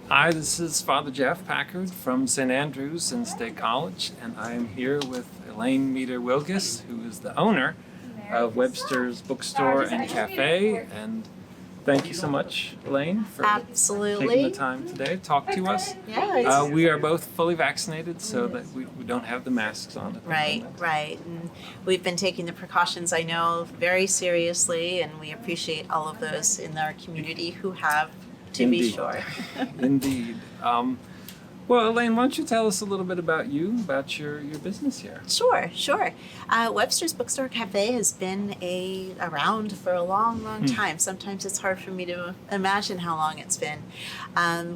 Hi, this is Father Jeff Packard from St. Andrews and State College, and I am here with Elaine Meder-Wilgus, who is the owner of Webster's Bookstore and Cafe. And thank you so much, Elaine, for taking Absolutely. the time today to talk to us. Yeah. We are both fully vaccinated, so that we don't have the masks on at the Right, moment. right. And we've been taking the precautions, I know, very seriously, and we appreciate all of those in our community who have, to be Indeed. sure. Indeed. Well, Elaine, why don't you tell us a little bit about you, about your business here? Sure. Webster's Bookstore Cafe has been around for a long time. Sometimes it's hard for me to imagine how long it's been.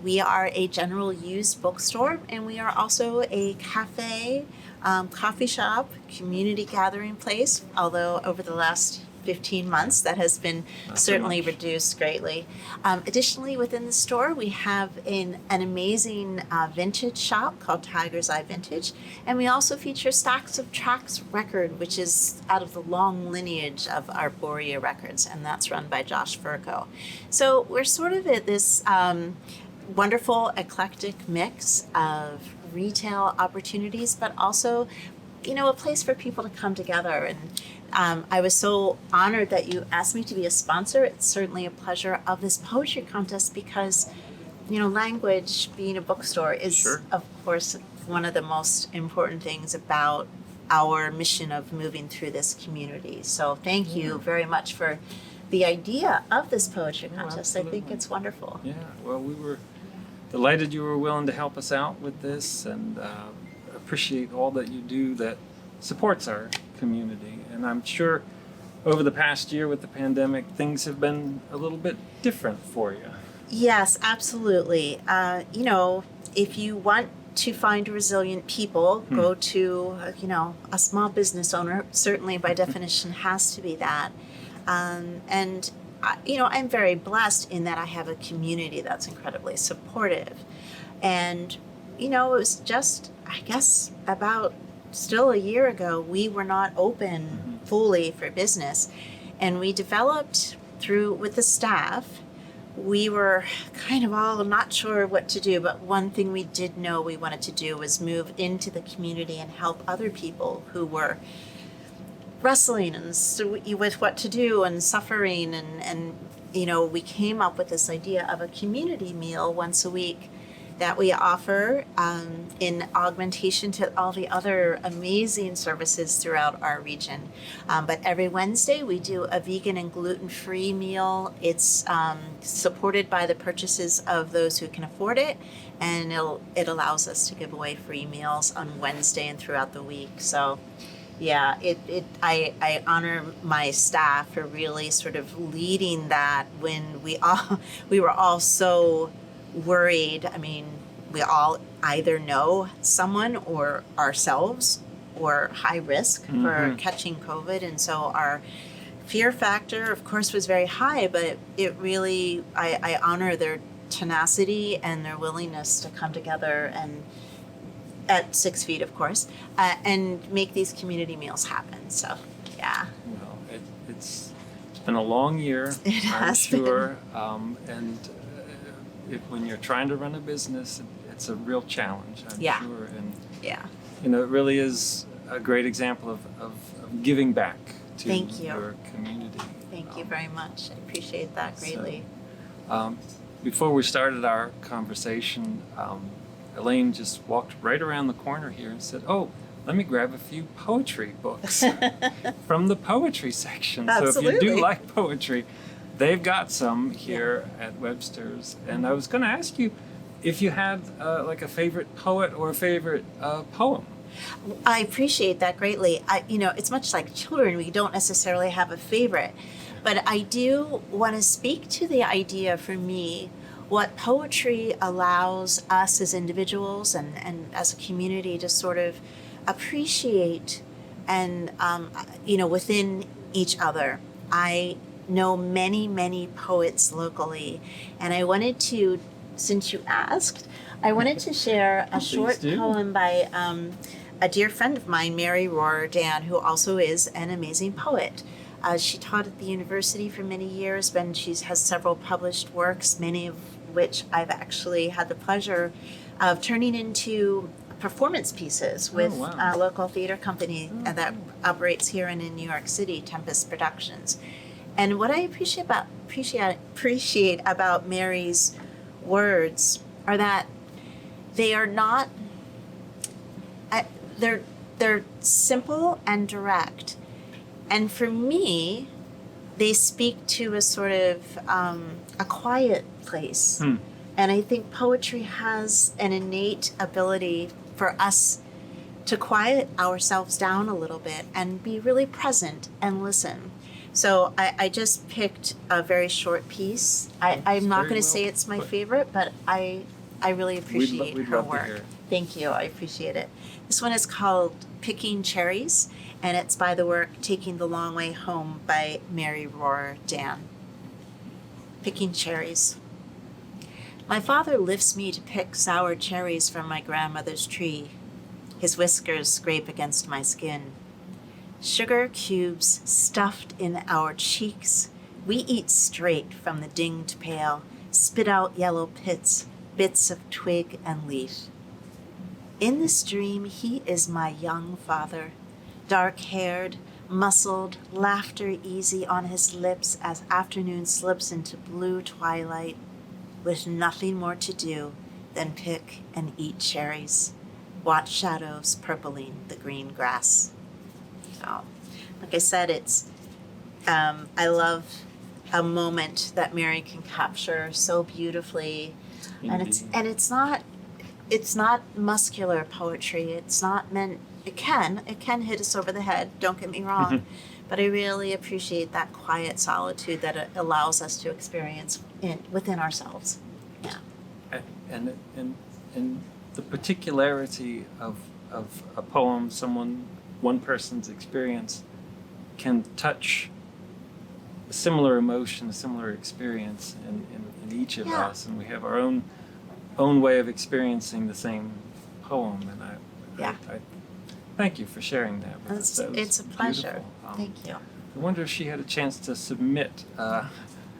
We are a general use bookstore, and we are also a cafe, coffee shop, community gathering place, although over the last 15 months that has been Not so certainly much. reduced greatly. Additionally, within the store, we have an amazing vintage shop called Tiger's Eye Vintage, and we also feature Stacks of Tracks record, which is out of the long lineage of Arborea Records, and that's run by Josh Furco. So we're sort of at this wonderful eclectic mix of retail opportunities, but also a place for people to come together. And I was so honored that you asked me to be a sponsor. It's certainly a pleasure of this poetry contest because, language, being a bookstore is, Sure. of course, one of the most important things about our mission of moving through this community. So thank you very much for the idea of this poetry contest. I think absolutely. it's wonderful. Yeah, well, we were delighted you were willing to help us out with this, and appreciate all that you do that supports our community. And I'm sure over the past year with the pandemic, things have been a little bit different for you. Yes, absolutely. If you want to find resilient people, go to, a small business owner, certainly by definition has to be that. I'm very blessed in that I have a community that's incredibly supportive. And, it was just, I guess, about still a year ago, we were not open fully for business. And we developed with the staff, we were kind of all not sure what to do, but one thing we did know we wanted to do was move into the community and help other people who were wrestling with what to do and suffering. And we came up with this idea of a community meal once a week that we offer in augmentation to all the other amazing services throughout our region. But every Wednesday we do a vegan and gluten-free meal. It's supported by the purchases of those who can afford it, and it allows us to give away free meals on Wednesday and throughout the week. So yeah, I honor my staff for really sort of leading that when we were all so worried. I mean, we all either know someone or ourselves or high risk for catching COVID. And so our fear factor, of course, was very high, but it really, I honor their tenacity and their willingness to come together and at 6 feet, of course, and make these community meals happen. So, yeah. Well, it's been a long year, It I'm has sure. And when you're trying to run a business, it's a real challenge, I'm Yeah. sure. And Yeah. it really is a great example of giving back to Thank you. your community. Thank you very much. I appreciate that greatly. Before we started our conversation, Elaine just walked right around the corner here and said, "Oh, let me grab a few poetry books from the poetry section." So if you do Absolutely. like poetry, they've got some here at Webster's. And I was going to ask you if you had like a favorite poet or a favorite poem. I appreciate that greatly. It's much like children. We don't necessarily have a favorite, but I do want to speak to the idea for me, what poetry allows us as individuals and as a community to sort of appreciate and, within each other. I know many poets locally, and I wanted to, since you asked, I wanted to share a short do. poem by a dear friend of mine, Mary Rohr-Dan, who also is an amazing poet. She taught at the university for many years, and she has several published works, many of which I've actually had the pleasure of turning into performance pieces with wow. a local theater company that operates here and in New York City, Tempest Productions. And what I appreciate about Mary's words are that they are not, they're simple and direct. And for me, they speak to a sort of a quiet place. And I think poetry has an innate ability for us to quiet ourselves down a little bit and be really present and listen. So I just picked a very short piece. I'm not going to say it's my favorite, but I really appreciate we'd her love to work. hear it. Thank you. I appreciate it. This one is called Picking Cherries, and it's by the work Taking the Long Way Home by Mary Rohr Dan. Picking Cherries. My father lifts me to pick sour cherries from my grandmother's tree. His whiskers scrape against my skin. Sugar cubes stuffed in our cheeks. We eat straight from the dinged pail, spit out yellow pits, bits of twig and leaf. In this dream, he is my young father, dark-haired, muscled, laughter easy on his lips as afternoon slips into blue twilight, with nothing more to do than pick and eat cherries, watch shadows purpling the green grass. So, like I said, it's I love a moment that Mary can capture so beautifully, and it's not muscular poetry. It's not meant. It can hit us over the head. Don't get me wrong, but I really appreciate that quiet solitude that it allows us to experience within ourselves. Yeah. And the particularity of a poem, one person's experience, can touch a similar emotion, a similar experience in each of us, and we have our own way of experiencing the same poem. And I thank you for sharing that with us. That was it's a pleasure. Thank you. I wonder if she had a chance to submit a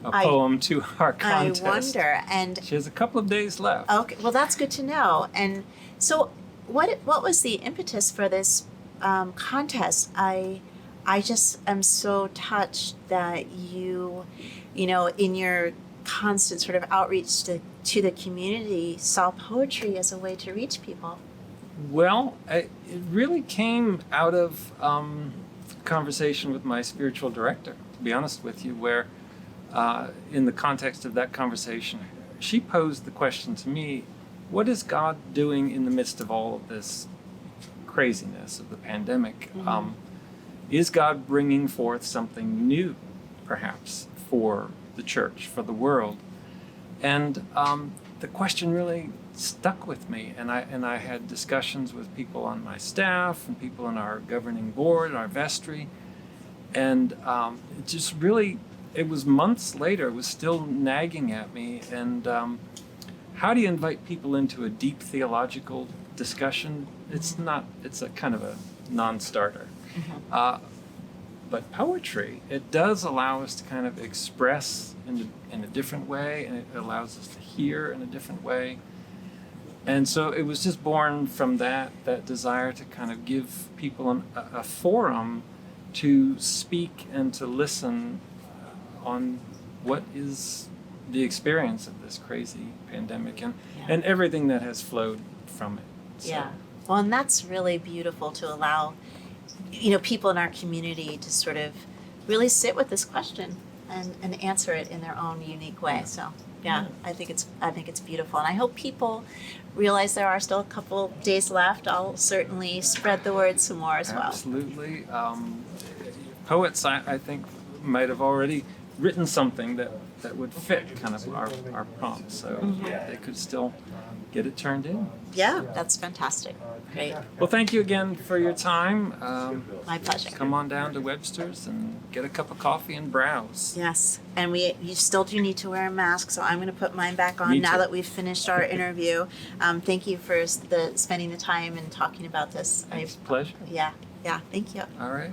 poem to our contest. I wonder, and she has a couple of days left. Okay, well that's good to know. And so, what was the impetus for this contest? I just am so touched that you know, in your constant sort of outreach to the community, saw poetry as a way to reach people. Well, it really came out of conversation with my spiritual director, to be honest with you, where in the context of that conversation, she posed the question to me, what is God doing in the midst of all of this craziness of the pandemic? Mm-hmm. Is God bringing forth something new, perhaps, for the church, for the world? And the question really stuck with me, and I had discussions with people on my staff and people in our governing board, our vestry, and it just really, it was months later, it was still nagging at me. And how do you invite people into a deep theological discussion? It's a kind of a non-starter. Mm-hmm. But poetry, it does allow us to kind of express in a different way, and it allows us to hear in a different way. And so it was just born from that desire to kind of give people a forum to speak and to listen on what is the experience of this crazy pandemic and everything that has flowed from it. So. Yeah. Well, and that's really beautiful to allow, you know, people in our community to sort of really sit with this question and answer it in their own unique way. So yeah, I think it's beautiful, and I hope people realize there are still a couple days left. I'll certainly spread the word some more as well. Absolutely. Poets, I think, might have already written something that would fit kind of our prompt, so they could still get it turned in. Yeah, that's fantastic. Great. Well, thank you again for your time. My pleasure. Come on down to Webster's and get a cup of coffee and browse. Yes, and you still do need to wear a mask, so I'm going to put mine back on now that we've finished our interview. Thank you for spending the time and talking about this. It's a pleasure. Yeah, thank you. All right.